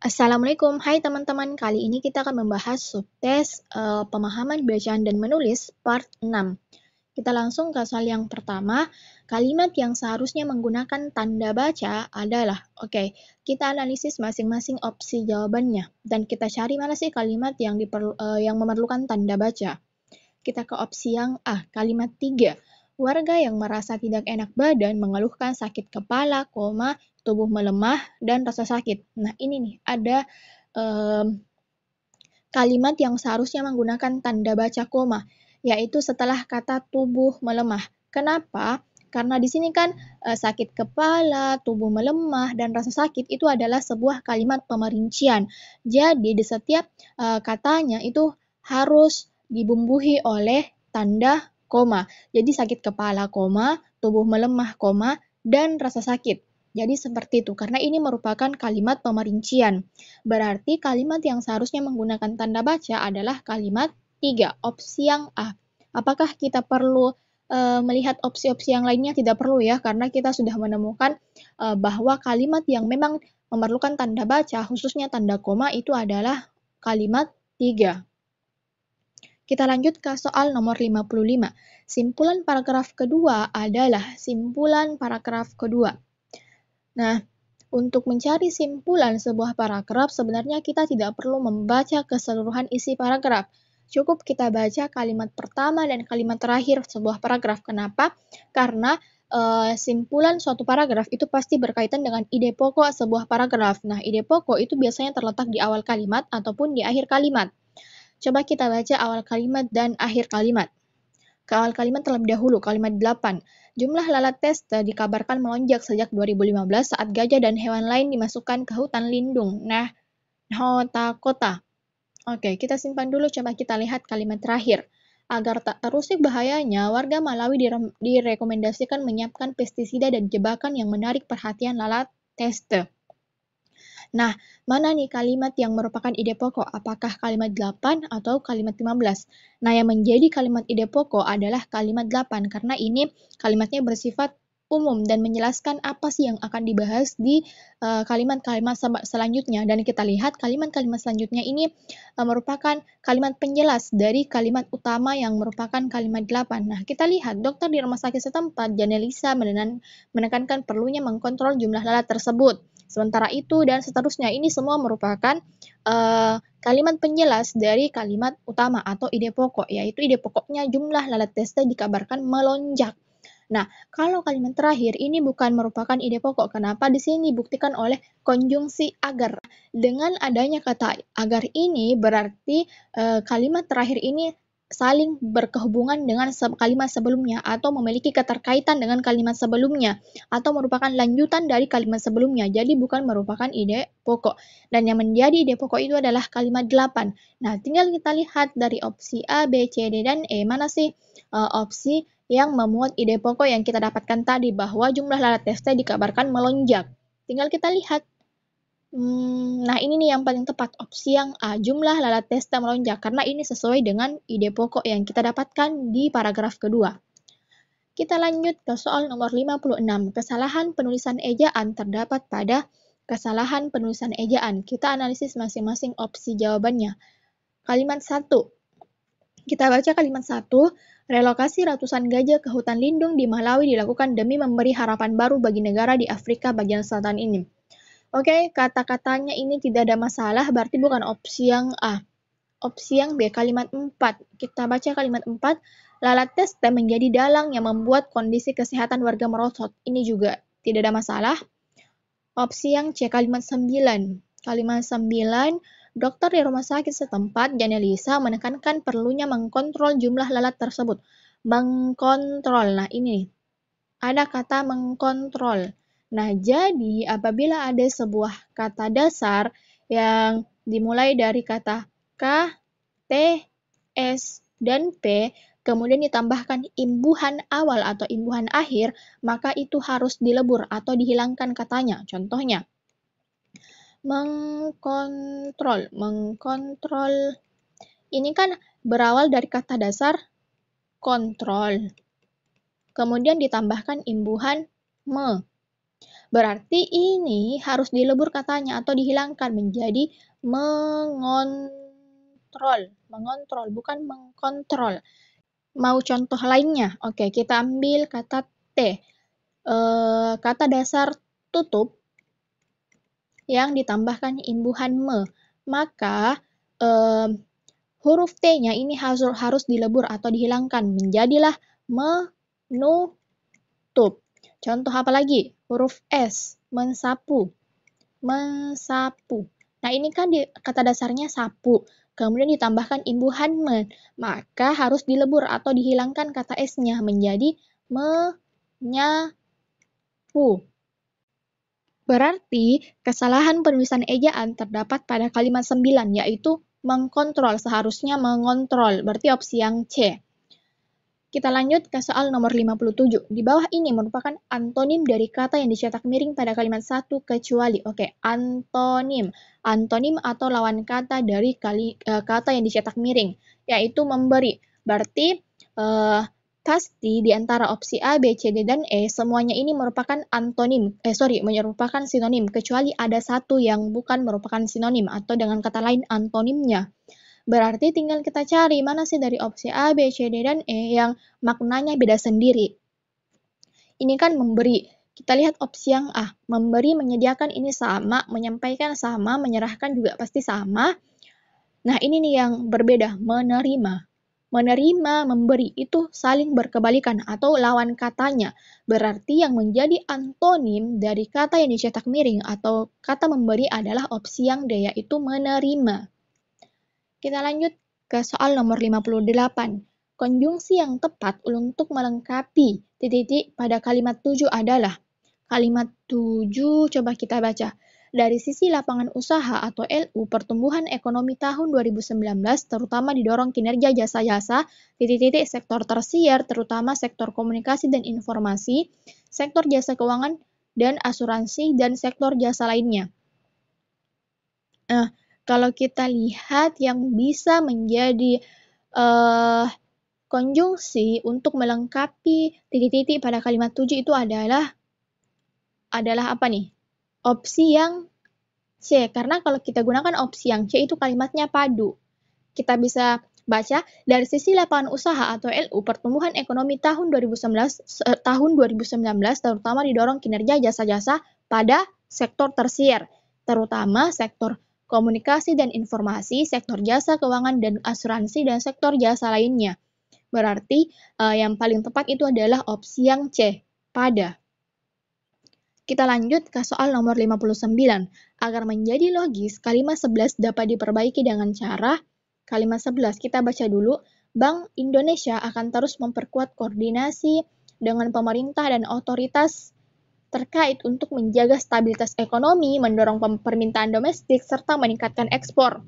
Assalamualaikum, hai teman-teman. Kali ini kita akan membahas subtes pemahaman bacaan dan menulis part 6. Kita langsung ke soal yang pertama. Kalimat yang seharusnya menggunakan tanda baca adalah, oke, kita analisis masing-masing opsi jawabannya dan kita cari mana sih kalimat yang memerlukan tanda baca. Kita ke opsi yang A, kalimat 3. Warga yang merasa tidak enak badan mengeluhkan sakit kepala, tubuh melemah, dan rasa sakit. Nah, ini nih, ada kalimat yang seharusnya menggunakan tanda baca koma, yaitu setelah kata tubuh melemah. Kenapa? Karena di sini kan sakit kepala, tubuh melemah, dan rasa sakit itu adalah sebuah kalimat pemerincian. Jadi di setiap katanya itu harus dibumbuhi oleh tanda koma. Jadi sakit kepala, koma, tubuh melemah, koma, dan rasa sakit. Jadi seperti itu, karena ini merupakan kalimat pemerincian. Berarti kalimat yang seharusnya menggunakan tanda baca adalah kalimat 3, opsi yang A. Apakah kita perlu melihat opsi-opsi yang lainnya? Tidak perlu ya, karena kita sudah menemukan bahwa kalimat yang memang memerlukan tanda baca, khususnya tanda koma, itu adalah kalimat 3. Kita lanjut ke soal nomor 55. Simpulan paragraf kedua adalah simpulan paragraf kedua. Nah, untuk mencari simpulan sebuah paragraf, sebenarnya kita tidak perlu membaca keseluruhan isi paragraf. Cukup kita baca kalimat pertama dan kalimat terakhir sebuah paragraf. Kenapa? Karena simpulan suatu paragraf itu pasti berkaitan dengan ide pokok sebuah paragraf. Nah, ide pokok itu biasanya terletak di awal kalimat ataupun di akhir kalimat. Coba kita baca awal kalimat dan akhir kalimat. Ke awal kalimat terlebih dahulu, kalimat 8. Jumlah lalat testa dikabarkan melonjak sejak 2015 saat gajah dan hewan lain dimasukkan ke hutan lindung. Nah, kota. Oke, kita simpan dulu, coba kita lihat kalimat terakhir. Agar tak terusik bahayanya, warga Malawi direkomendasikan menyiapkan pestisida dan jebakan yang menarik perhatian lalat teste. Nah, mana nih kalimat yang merupakan ide pokok? Apakah kalimat 8 atau kalimat 15? Nah, yang menjadi kalimat ide pokok adalah kalimat 8 karena ini kalimatnya bersifat umum dan menjelaskan apa sih yang akan dibahas di kalimat-kalimat selanjutnya. Dan kita lihat kalimat-kalimat selanjutnya ini merupakan kalimat penjelas dari kalimat utama yang merupakan kalimat 8. Nah, kita lihat dokter di rumah sakit setempat, Janelisa menekankan perlunya mengkontrol jumlah lalat tersebut. Sementara itu dan seterusnya, ini semua merupakan kalimat penjelas dari kalimat utama atau ide pokok, yaitu ide pokoknya jumlah lalat testa dikabarkan melonjak. Nah, kalau kalimat terakhir ini bukan merupakan ide pokok. Kenapa? Di sini dibuktikan oleh konjungsi agar. Dengan adanya kata agar ini berarti kalimat terakhir ini saling berkehubungan dengan kalimat sebelumnya atau memiliki keterkaitan dengan kalimat sebelumnya atau merupakan lanjutan dari kalimat sebelumnya. Jadi bukan merupakan ide pokok. Dan yang menjadi ide pokok itu adalah kalimat 8. Nah, tinggal kita lihat dari opsi A, B, C, D, dan E. Mana sih opsi yang memuat ide pokok yang kita dapatkan tadi bahwa jumlah lalat testa dikabarkan melonjak. Tinggal kita lihat. Nah, ini nih yang paling tepat, opsi yang A, jumlah lalat testa melonjak, karena ini sesuai dengan ide pokok yang kita dapatkan di paragraf kedua. Kita lanjut ke soal nomor 56. Kesalahan penulisan ejaan terdapat pada kesalahan penulisan ejaan. Kita analisis masing-masing opsi jawabannya. Kalimat 1. Kita baca kalimat 1. Relokasi ratusan gajah ke hutan lindung di Malawi dilakukan demi memberi harapan baru bagi negara di Afrika bagian selatan ini. Oke, kata-katanya ini tidak ada masalah, berarti bukan opsi yang A. Opsi yang B, kalimat 4. Kita baca kalimat 4. Lalat testa menjadi dalang yang membuat kondisi kesehatan warga merosot. Ini juga tidak ada masalah. Opsi yang C, kalimat 9. Kalimat 9, dokter di rumah sakit setempat, Janelisa, menekankan perlunya mengkontrol jumlah lalat tersebut. Mengkontrol, nah ini ada kata mengkontrol. Nah, jadi apabila ada sebuah kata dasar yang dimulai dari kata K, T, S, dan P, kemudian ditambahkan imbuhan awal atau imbuhan akhir, maka itu harus dilebur atau dihilangkan katanya. Contohnya, mengkontrol. Mengkontrol ini kan berawal dari kata dasar kontrol. Kemudian ditambahkan imbuhan me. Berarti ini harus dilebur katanya atau dihilangkan menjadi mengontrol. Mengontrol, bukan mengkontrol. Mau contoh lainnya? Oke, kita ambil kata T. Kata dasar tutup yang ditambahkan imbuhan me. Maka huruf T-nya ini harus dilebur atau dihilangkan menjadilah menutup. Contoh apa lagi? Huruf S, mensapu. Mensapu. Nah, ini kan kata dasarnya sapu. Kemudian ditambahkan imbuhan men. Maka harus dilebur atau dihilangkan kata S-nya menjadi menyapu. Berarti kesalahan penulisan ejaan terdapat pada kalimat 9, yaitu mengkontrol. Seharusnya mengontrol. Berarti opsi yang C. Kita lanjut ke soal nomor 57. Di bawah ini merupakan antonim dari kata yang dicetak miring pada kalimat 1 kecuali. Oke, antonim. Antonim atau lawan kata dari kata yang dicetak miring, yaitu memberi. Berarti pasti di antara opsi A, B, C, D, dan E, semuanya ini merupakan antonim. Merupakan sinonim, kecuali ada satu yang bukan merupakan sinonim, atau dengan kata lain antonimnya. Berarti tinggal kita cari mana sih dari opsi A, B, C, D, dan E yang maknanya beda sendiri. Ini kan memberi. Kita lihat opsi yang A. Memberi, menyediakan ini sama, menyampaikan sama, menyerahkan juga pasti sama. Nah, ini nih yang berbeda, menerima. Menerima, memberi itu saling berkebalikan atau lawan katanya. Berarti yang menjadi antonim dari kata yang dicetak miring atau kata memberi adalah opsi yang D, yaitu menerima. Kita lanjut ke soal nomor 58. Konjungsi yang tepat untuk melengkapi titik-titik pada kalimat 7 adalah kalimat 7, coba kita baca. Dari sisi lapangan usaha atau LU, pertumbuhan ekonomi tahun 2019 terutama didorong kinerja jasa-jasa, titik-titik sektor tersier, terutama sektor komunikasi dan informasi, sektor jasa keuangan dan asuransi, dan sektor jasa lainnya. Nah, kalau kita lihat yang bisa menjadi konjungsi untuk melengkapi titik-titik pada kalimat 7 itu adalah apa nih? Opsi yang C, karena kalau kita gunakan opsi yang C itu kalimatnya padu. Kita bisa baca, dari sisi lapangan usaha atau LU, pertumbuhan ekonomi tahun 2019 terutama didorong kinerja jasa-jasa pada sektor tersier, terutama sektor komunikasi dan informasi, sektor jasa keuangan dan asuransi, dan sektor jasa lainnya. Berarti yang paling tepat itu adalah opsi yang C, pada. Kita lanjut ke soal nomor 59. Agar menjadi logis, kalimat 11 dapat diperbaiki dengan cara kalimat 11. Kita baca dulu. Bank Indonesia akan terus memperkuat koordinasi dengan pemerintah dan otoritas terkait untuk menjaga stabilitas ekonomi, mendorong permintaan domestik, serta meningkatkan ekspor.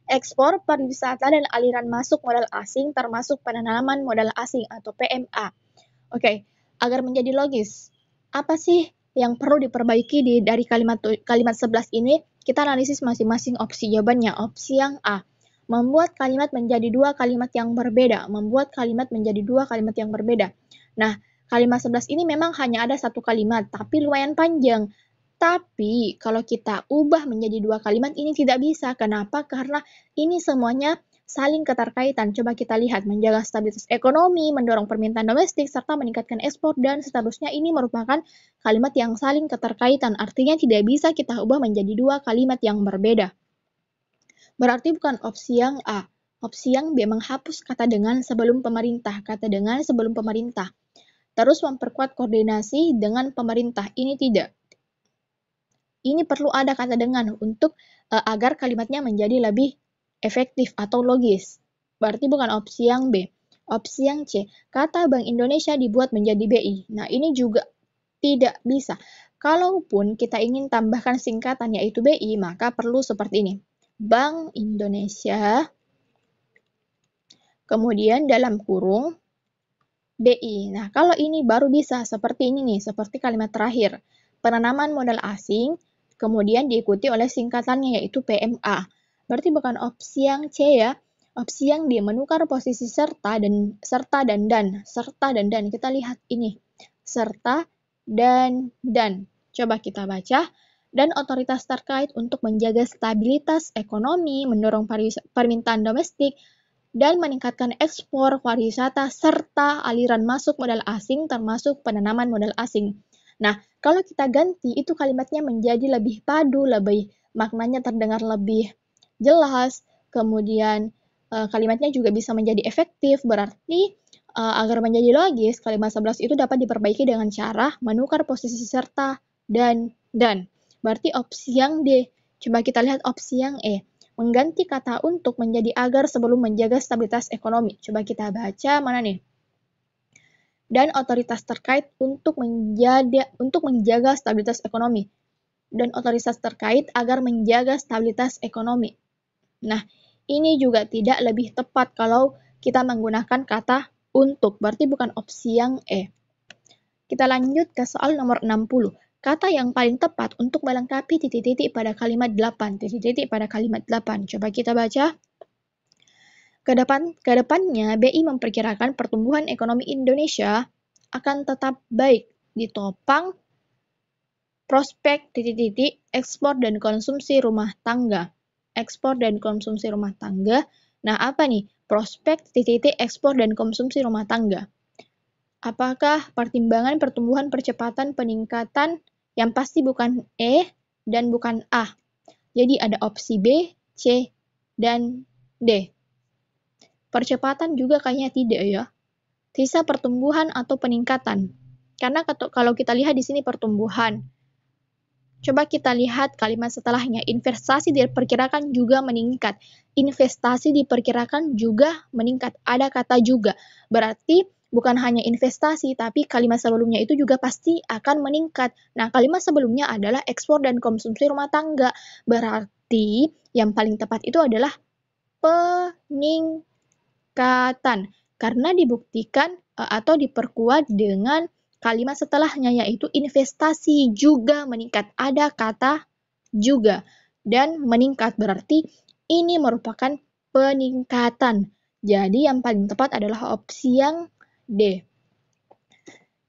Ekspor, pariwisata, dan aliran masuk modal asing termasuk penanaman modal asing atau PMA. Oke, agar menjadi logis, apa sih yang perlu diperbaiki dari kalimat 11 ini? Kita analisis masing-masing opsi jawabannya. Opsi yang A, membuat kalimat menjadi dua kalimat yang berbeda. Membuat kalimat menjadi dua kalimat yang berbeda. Nah, kalimat 11 ini memang hanya ada satu kalimat, tapi lumayan panjang. Tapi kalau kita ubah menjadi dua kalimat ini tidak bisa. Kenapa? Karena ini semuanya saling keterkaitan. Coba kita lihat, menjaga stabilitas ekonomi, mendorong permintaan domestik, serta meningkatkan ekspor, dan seterusnya. Ini merupakan kalimat yang saling keterkaitan. Artinya tidak bisa kita ubah menjadi dua kalimat yang berbeda. Berarti bukan opsi yang A. Opsi yang B, menghapus kata dengan sebelum pemerintah. Kata dengan sebelum pemerintah. Terus memperkuat koordinasi dengan pemerintah. Ini tidak. Ini perlu ada kata dengan untuk agar kalimatnya menjadi lebih efektif atau logis. Berarti bukan opsi yang B. Opsi yang C, kata Bank Indonesia dibuat menjadi BI. Nah, ini juga tidak bisa. Kalaupun kita ingin tambahkan singkatan yaitu BI, maka perlu seperti ini. Bank Indonesia, kemudian dalam kurung BI. Nah, kalau ini baru bisa seperti ini nih, seperti kalimat terakhir. Penanaman modal asing, kemudian diikuti oleh singkatannya yaitu PMA. Berarti bukan opsi yang C ya. Opsi yang D, menukar posisi serta dan dan. Kita lihat ini. Serta dan. Coba kita baca. Dan otoritas terkait untuk menjaga stabilitas ekonomi, mendorong permintaan domestik, dan meningkatkan ekspor pariwisata serta aliran masuk modal asing termasuk penanaman modal asing. Nah, kalau kita ganti itu kalimatnya menjadi lebih padu, lebih maknanya terdengar lebih jelas, kemudian kalimatnya juga bisa menjadi efektif, berarti agar menjadi logis, kalimat 11 itu dapat diperbaiki dengan cara menukar posisi serta dan. Berarti opsi yang D. Coba kita lihat opsi yang E. Mengganti kata untuk menjadi agar sebelum menjaga stabilitas ekonomi. Coba kita baca mana nih? Dan otoritas terkait untuk menjaga stabilitas ekonomi. Dan otoritas terkait agar menjaga stabilitas ekonomi. Nah, ini juga tidak lebih tepat kalau kita menggunakan kata untuk. Berarti bukan opsi yang E. Kita lanjut ke soal nomor 60. Kata yang paling tepat untuk melengkapi titik-titik pada kalimat 8. Titik-titik pada kalimat 8. Coba kita baca. Kedepannya, BI memperkirakan pertumbuhan ekonomi Indonesia akan tetap baik ditopang prospek titik-titik ekspor dan konsumsi rumah tangga. Ekspor dan konsumsi rumah tangga. Nah, apa nih? Prospek titik-titik ekspor dan konsumsi rumah tangga. Apakah pertimbangan pertumbuhan percepatan peningkatan yang pasti bukan E dan bukan A. Jadi ada opsi B, C, dan D. Percepatan juga kayaknya tidak ya. Sisa pertumbuhan atau peningkatan. Karena kalau kita lihat di sini pertumbuhan. Coba kita lihat kalimat setelahnya. Investasi diperkirakan juga meningkat. Investasi diperkirakan juga meningkat. Ada kata juga. Berarti bukan hanya investasi, tapi kalimat sebelumnya itu juga pasti akan meningkat. Nah, kalimat sebelumnya adalah ekspor dan konsumsi rumah tangga. Berarti yang paling tepat itu adalah peningkatan. Karena dibuktikan atau diperkuat dengan kalimat setelahnya, yaitu investasi juga meningkat. Ada kata juga. Dan meningkat berarti ini merupakan peningkatan. Jadi yang paling tepat adalah opsi yang D.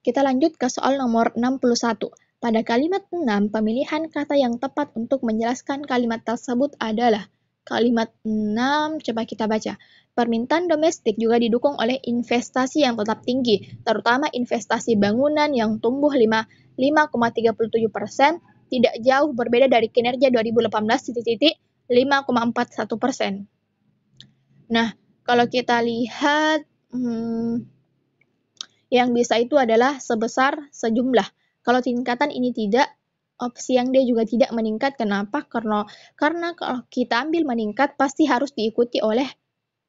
Kita lanjut ke soal nomor 61. Pada kalimat 6, pemilihan kata yang tepat untuk menjelaskan kalimat tersebut adalah kalimat 6, coba kita baca. Permintaan domestik juga didukung oleh investasi yang tetap tinggi, terutama investasi bangunan yang tumbuh 5,37%, tidak jauh berbeda dari kinerja 2018 5,41%. Nah, kalau kita lihat yang bisa itu adalah sebesar sejumlah. Kalau tingkatan ini tidak, opsi yang D juga tidak meningkat. Kenapa? Karena kalau kita ambil meningkat pasti harus diikuti oleh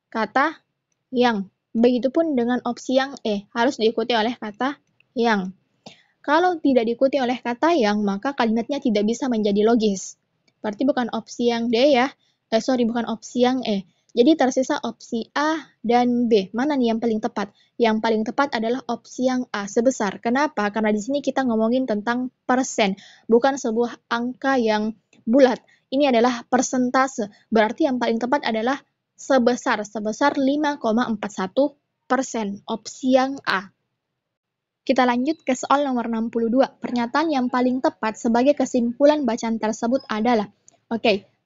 kata yang. Begitupun dengan opsi yang E, harus diikuti oleh kata yang. Kalau tidak diikuti oleh kata yang, maka kalimatnya tidak bisa menjadi logis. Berarti bukan opsi yang D ya. Bukan opsi yang E. Jadi tersisa opsi A dan B. Mana nih yang paling tepat? Yang paling tepat adalah opsi yang A, sebesar. Kenapa? Karena di sini kita ngomongin tentang persen, bukan sebuah angka yang bulat. Ini adalah persentase. Berarti yang paling tepat adalah sebesar 5,41%. Opsi yang A. Kita lanjut ke soal nomor 62. Pernyataan yang paling tepat sebagai kesimpulan bacaan tersebut adalah,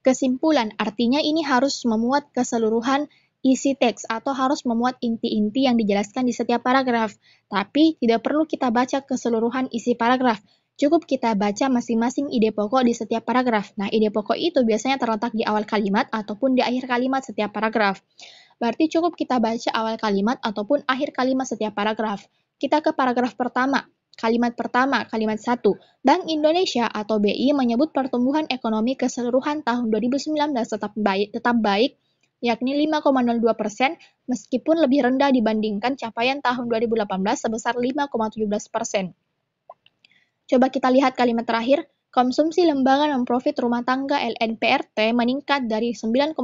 kesimpulan artinya ini harus memuat keseluruhan isi teks atau harus memuat inti-inti yang dijelaskan di setiap paragraf. Tapi tidak perlu kita baca keseluruhan isi paragraf. Cukup kita baca masing-masing ide pokok di setiap paragraf. Nah, ide pokok itu biasanya terletak di awal kalimat ataupun di akhir kalimat setiap paragraf. Berarti cukup kita baca awal kalimat ataupun akhir kalimat setiap paragraf. Kita ke paragraf pertama. Kalimat pertama, kalimat 1. Bank Indonesia atau BI menyebut pertumbuhan ekonomi keseluruhan tahun 2019 tetap baik, yakni 5,02%, meskipun lebih rendah dibandingkan capaian tahun 2018 sebesar 5,17%. Coba kita lihat kalimat terakhir. Konsumsi lembaga non-profit rumah tangga LNPRT meningkat dari 9,10%.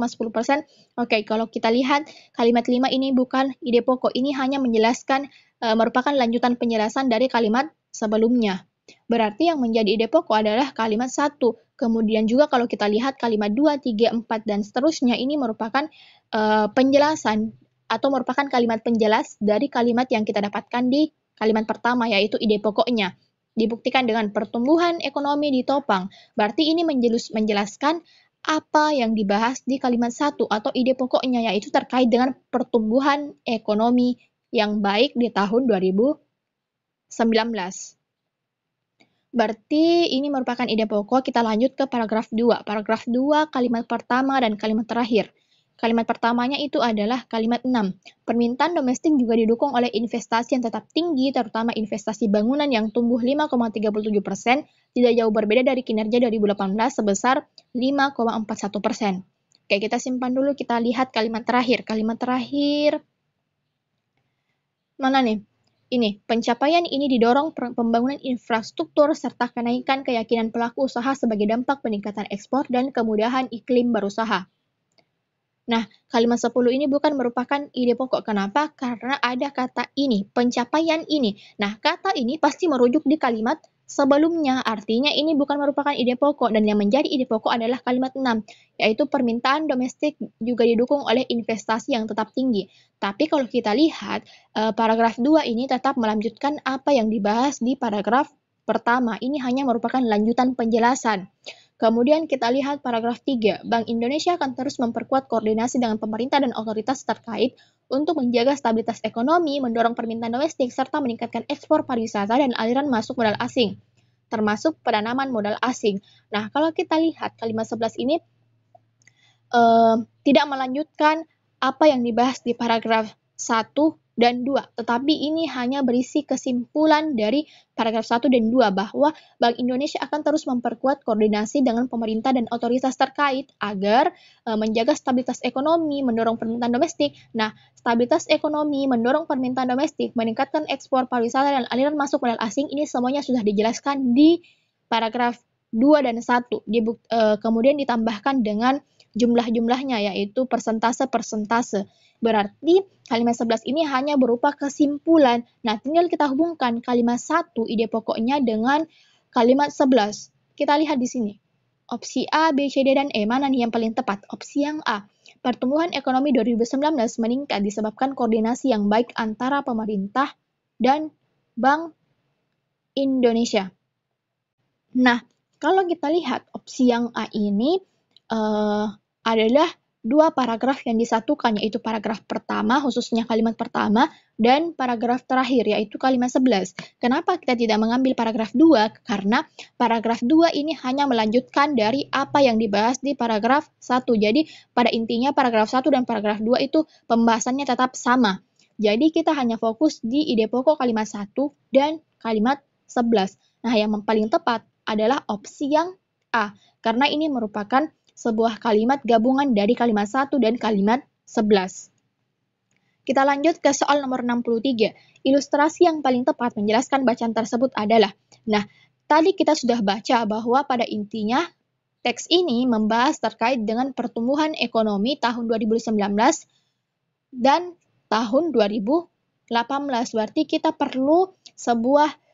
Kalau kita lihat kalimat 5 ini bukan ide pokok, ini hanya menjelaskan merupakan lanjutan penjelasan dari kalimat sebelumnya. Berarti yang menjadi ide pokok adalah kalimat 1. Kemudian juga kalau kita lihat kalimat 2, 3, 4, dan seterusnya ini merupakan penjelasan atau merupakan kalimat penjelas dari kalimat yang kita dapatkan di kalimat pertama, yaitu ide pokoknya. dibuktikan dengan pertumbuhan ekonomi ditopang. Berarti ini menjelaskan apa yang dibahas di kalimat 1 atau ide pokoknya, yaitu terkait dengan pertumbuhan ekonomi yang baik di tahun 2019. Berarti ini merupakan ide pokok. Kita lanjut ke paragraf 2. Paragraf 2, kalimat pertama dan kalimat terakhir. Kalimat pertamanya itu adalah kalimat 6. Permintaan domestik juga didukung oleh investasi yang tetap tinggi, terutama investasi bangunan yang tumbuh 5,37%, tidak jauh berbeda dari kinerja 2018 sebesar 5,41%. Oke, kita simpan dulu, kita lihat kalimat terakhir. Kalimat terakhir, mana nih? Ini, pencapaian ini didorong pembangunan infrastruktur serta kenaikan keyakinan pelaku usaha sebagai dampak peningkatan ekspor dan kemudahan iklim berusaha. Nah, kalimat 10 ini bukan merupakan ide pokok. Kenapa? Karena ada kata ini, pencapaian ini. Nah, kata ini pasti merujuk di kalimat sebelumnya. Artinya ini bukan merupakan ide pokok. Dan yang menjadi ide pokok adalah kalimat 6, yaitu permintaan domestik juga didukung oleh investasi yang tetap tinggi. Tapi kalau kita lihat, paragraf 2 ini tetap melanjutkan apa yang dibahas di paragraf pertama. Ini hanya merupakan lanjutan penjelasan. Kemudian kita lihat paragraf 3. Bank Indonesia akan terus memperkuat koordinasi dengan pemerintah dan otoritas terkait untuk menjaga stabilitas ekonomi, mendorong permintaan domestik, serta meningkatkan ekspor pariwisata dan aliran masuk modal asing, termasuk penanaman modal asing. Nah, kalau kita lihat kalimat 11 ini tidak melanjutkan apa yang dibahas di paragraf 1 dan 2, tetapi ini hanya berisi kesimpulan dari paragraf 1 dan 2 bahwa Bank Indonesia akan terus memperkuat koordinasi dengan pemerintah dan otoritas terkait agar menjaga stabilitas ekonomi, mendorong permintaan domestik. Nah, stabilitas ekonomi, mendorong permintaan domestik, meningkatkan ekspor pariwisata dan aliran masuk modal asing, ini semuanya sudah dijelaskan di paragraf 2 dan 1. Kemudian ditambahkan dengan jumlah-jumlahnya, yaitu persentase-persentase. Berarti kalimat 11 ini hanya berupa kesimpulan. Nah, tinggal kita hubungkan kalimat 1 ide pokoknya dengan kalimat 11. Kita lihat di sini. Opsi A, B, C, D, dan E. Mana nih yang paling tepat? Opsi yang A. Pertumbuhan ekonomi 2019 meningkat disebabkan koordinasi yang baik antara pemerintah dan Bank Indonesia. Nah, kalau kita lihat opsi yang A ini adalah dua paragraf yang disatukan, yaitu paragraf pertama, khususnya kalimat pertama, dan paragraf terakhir, yaitu kalimat 11. Kenapa kita tidak mengambil paragraf 2? Karena paragraf 2 ini hanya melanjutkan dari apa yang dibahas di paragraf 1. Jadi, pada intinya paragraf 1 dan paragraf 2 itu pembahasannya tetap sama. Jadi, kita hanya fokus di ide pokok kalimat 1 dan kalimat 11. Nah, yang paling tepat adalah opsi yang A, karena ini merupakan sebuah kalimat gabungan dari kalimat 1 dan kalimat 11. Kita lanjut ke soal nomor 63. Ilustrasi yang paling tepat menjelaskan bacaan tersebut adalah, nah, tadi kita sudah baca bahwa pada intinya teks ini membahas terkait dengan pertumbuhan ekonomi tahun 2019 dan tahun 2018. Berarti kita perlu sebuah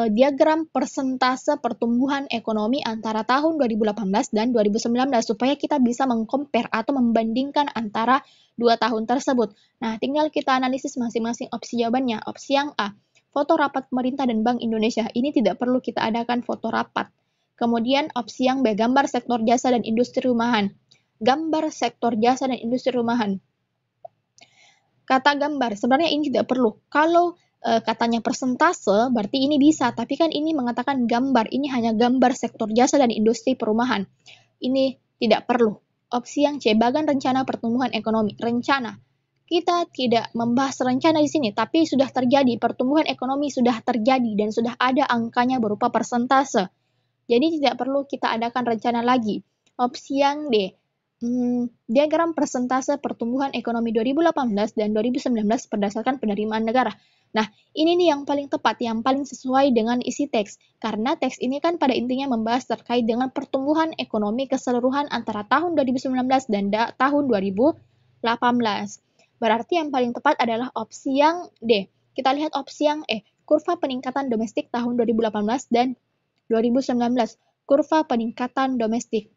diagram persentase pertumbuhan ekonomi antara tahun 2018 dan 2019 supaya kita bisa mengcompare atau membandingkan antara dua tahun tersebut. Nah, tinggal kita analisis masing-masing opsi jawabannya. Opsi yang A, foto rapat pemerintah dan Bank Indonesia. Ini tidak perlu kita adakan foto rapat. Kemudian opsi yang B, gambar sektor jasa dan industri rumahan. Gambar sektor jasa dan industri rumahan. Kata gambar, sebenarnya ini tidak perlu. Kalau katanya persentase, berarti ini bisa. Tapi kan ini mengatakan gambar. Ini hanya gambar sektor jasa dan industri perumahan. Ini tidak perlu. Opsi yang C, bagan rencana pertumbuhan ekonomi. Rencana. Kita tidak membahas rencana di sini, tapi sudah terjadi. Pertumbuhan ekonomi sudah terjadi dan sudah ada angkanya berupa persentase. Jadi tidak perlu kita adakan rencana lagi. Opsi yang D, diagram persentase pertumbuhan ekonomi 2018 dan 2019 berdasarkan penerimaan negara. Nah, ini nih yang paling tepat, yang paling sesuai dengan isi teks. Karena teks ini kan pada intinya membahas terkait dengan pertumbuhan ekonomi keseluruhan antara tahun 2019 dan tahun 2018. Berarti yang paling tepat adalah opsi yang D. Kita lihat opsi yang E, kurva peningkatan domestik tahun 2018 dan 2019. Kurva peningkatan domestik.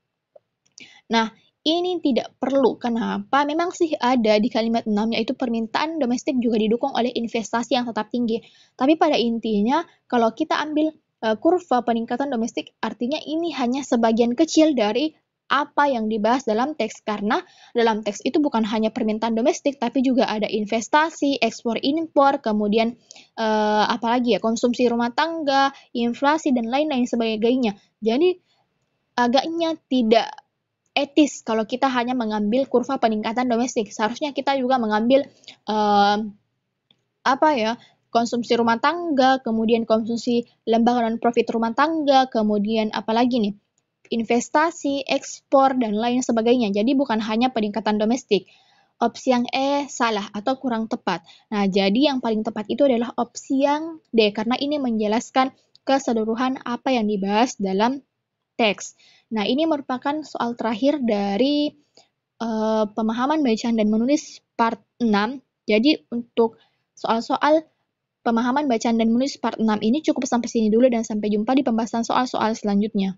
Nah, ini tidak perlu. Kenapa? Memang sih ada di kalimat 6, yaitu permintaan domestik juga didukung oleh investasi yang tetap tinggi. Tapi pada intinya, kalau kita ambil kurva peningkatan domestik artinya ini hanya sebagian kecil dari apa yang dibahas dalam teks, karena dalam teks itu bukan hanya permintaan domestik tapi juga ada investasi, ekspor impor, kemudian apalagi ya, konsumsi rumah tangga, inflasi dan lain-lain sebagainya. Jadi agaknya tidak etis kalau kita hanya mengambil kurva peningkatan domestik. Seharusnya kita juga mengambil konsumsi rumah tangga, kemudian konsumsi lembaga non profit rumah tangga, kemudian apalagi nih, investasi, ekspor, dan lain sebagainya. Jadi bukan hanya peningkatan domestik. Opsi yang E salah atau kurang tepat. Nah, jadi yang paling tepat itu adalah opsi yang D, karena ini menjelaskan keseluruhan apa yang dibahas dalam teks. Nah, ini merupakan soal terakhir dari pemahaman bacaan dan menulis part 6. Jadi untuk soal-soal pemahaman bacaan dan menulis part 6 ini cukup sampai sini dulu dan sampai jumpa di pembahasan soal-soal selanjutnya.